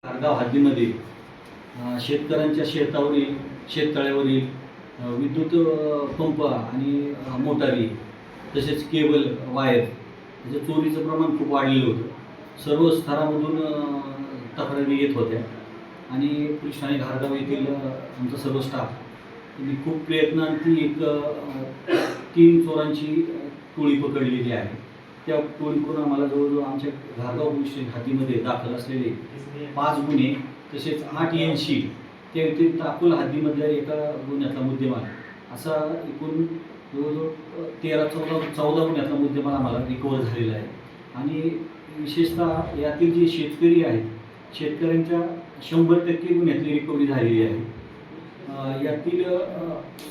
कारगाव हद्दीमध्ये शेतकऱ्यांच्या शेततळ्यावरील विद्युत पंप आणि मोटारी तसेच केबल वायर याच्या चोरीचं प्रमाण खूप वाढलेलं होतं. सर्व स्तरामधून तक्रारी येत होत्या आणि पोलीस ठाणे घारगाव येथील आमचा सर्व स्टाफ यांनी खूप प्रयत्नांती एक 3 चोरांची टोळी पकडलेली आहे. त्या टोळीकडून आम्हाला जवळजवळ आमच्या घारगाव पोलीस स्टेशन हद्दीमध्ये दाखल असलेले 5 गुन्हे तसेच 8 एनशी त्या व्यतिरिक्त अकोला हद्दीमधल्या एका गुन्ह्यातला मुद्देमाल असा एकूण जवळजवळ 13-14 गुन्ह्यातला मुद्देमाल आम्हाला रिकवर झालेला आहे. आणि विशेषतः यातील जे शेतकरी आहेत शेतकऱ्यांच्या 100% गुन्ह्यातली रिकव्हरी झालेली आहे. यातील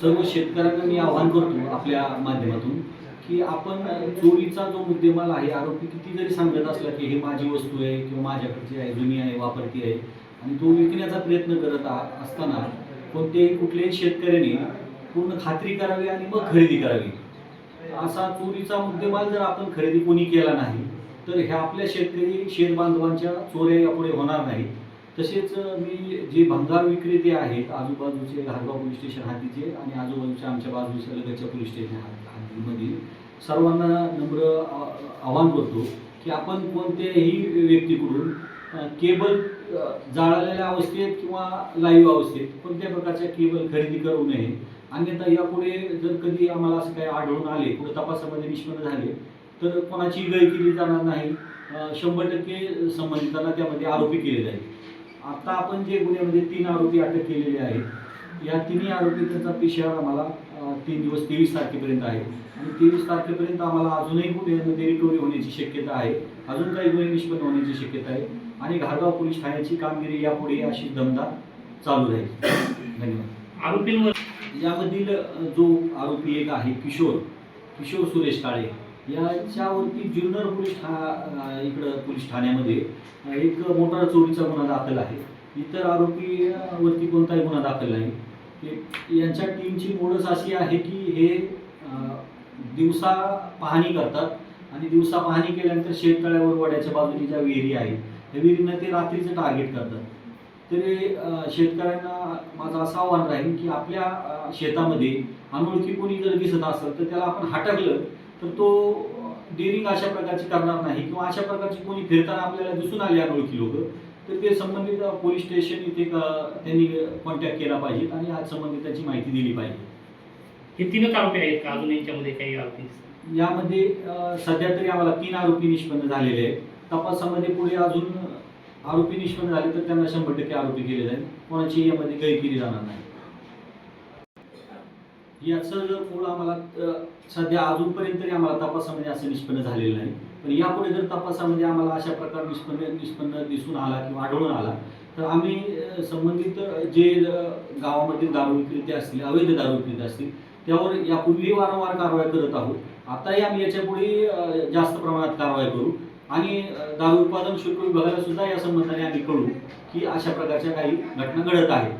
सर्व शेतकऱ्यांना मी आवाहन करतो आपल्या माध्यमातून की आपण चोरीचा जो मुद्देमाल आहे आरोपी किती जरी सांगत असला की हे माझी वस्तू आहे किंवा माझ्याकडची आहे, जुनी आहे, वापरती आहे आणि तो विकण्याचा प्रयत्न करत असताना कुठल्याही शेतकऱ्याने पूर्ण खात्री करावी आणि मग खरेदी करावी. असा चोरीचा मुद्देमाल जर आपण खरेदी कोणी केला नाही तर ह्या आपल्या शेतबांधवांच्या चोऱ्या यापुढे होणार नाही. तसेच मी जे भंगार विक्रेते आहेत आजूबाजूचे घारगाव पोलीस स्टेशन हद्दीचे आणि आजूबाजूच्या आमच्या बाजूच्या लगतच्या पोलीस स्टेशन हद्दीमधील सर्वांना नम्र आवाहन करतो की आपण कोणत्याही व्यक्तीकडून केबल जाळलेल्या अवस्थेत किंवा लाईव्ह अवस्थेत कोणत्या प्रकारच्या केबल खरेदी करू नये. अन्यथा यापुढे जर कधी आम्हाला असं काही आढळून आले पुढे तपासामध्ये निष्पन्न झाले तर कोणाची गय केली जाणार नाही. 100% संबंधितांना त्यामध्ये आरोपी केले जाईल. आता आपण जे गुन्ह्यामध्ये 3 आरोपी अटक केलेले आहेत या 3 आरोपींचा PCR आम्हाला 3 दिवस 23 तारखेपर्यंत आहे आणि 23 तारखेपर्यंत आम्हाला अजूनही गुन्ह्यामध्ये रिकव्हरी होण्याची शक्यता आहे. अजून काही गुन्हे निष्पन्न होण्याची शक्यता आहे आणि घारगाव पोलीस ठाण्याची कामगिरी यापुढे अशी दमदार चालू राहील. धन्यवाद. आरोपींवर यामधील जो आरोपी एक आहे किशोर सुरेश काळे याच्यावरती जुन्नर पोलीस ठाण्यामध्ये एक मोटार चोरीचा गुन्हा दाखल आहे. इतर आरोपीवरती कोणताही गुन्हा दाखल नाही. यांच्या टीमची मोडस अशी आहे की हे दिवसा पाहणी करतात आणि दिवसा पाहणी केल्यानंतर शेततळ्यावर वड्याच्या बाजूने ज्या विहिरी आहेत त्या विहिरींना ते रात्रीचं टार्गेट करतात. तरी शेतकऱ्यांना माझं असं आव्हान राहील की आपल्या शेतामध्ये अनोळखी कोणी जर दिसत असेल तर त्याला आपण हटकलं तर तो डेअरिंग अशा प्रकारची करणार नाही किंवा अशा प्रकारची कोणी फिरताना आपल्याला दिसून आले अनोळखी लोक तर ते संबंधित पोलीस स्टेशन इथे त्यांनी कॉन्टॅक्ट केला पाहिजे आणि आज संबंधित त्याची माहिती दिली पाहिजे. हे 3च आरोपी आहेत का अजून यांच्यामध्ये काही आरोपी? यामध्ये सध्या तरी आम्हाला 3 आरोपी निष्पन्न झालेले आहेत. तपासामध्ये पुढे अजून आरोपी निष्पन्न झाले तर त्यांना 100% आरोपी केले जाईल. कोणाची यामध्ये गय केली जाणार नाही. याचं जर पुढं आम्हाला सध्या अजूनपर्यंत तरी आम्हाला तपासामध्ये असं निष्पन्न झालेलं नाही. पण यापुढे जर तपासामध्ये आम्हाला अशा प्रकार निष्पन्न दिसून आला किंवा आढळून आला तर आम्ही संबंधित जे गावामधील दारू विक्रेते असतील अवैध दारू विक्रेते असतील त्यावर यापूर्वी वारंवार कारवाई करत आहोत. आताही आम्ही याच्यापुढे जास्त प्रमाणात कारवाई करू आणि दारू उत्पादन शुल्क विभागाला सुद्धा या संबंधाने आम्ही कळू की अशा प्रकारच्या काही घटना घडत आहेत.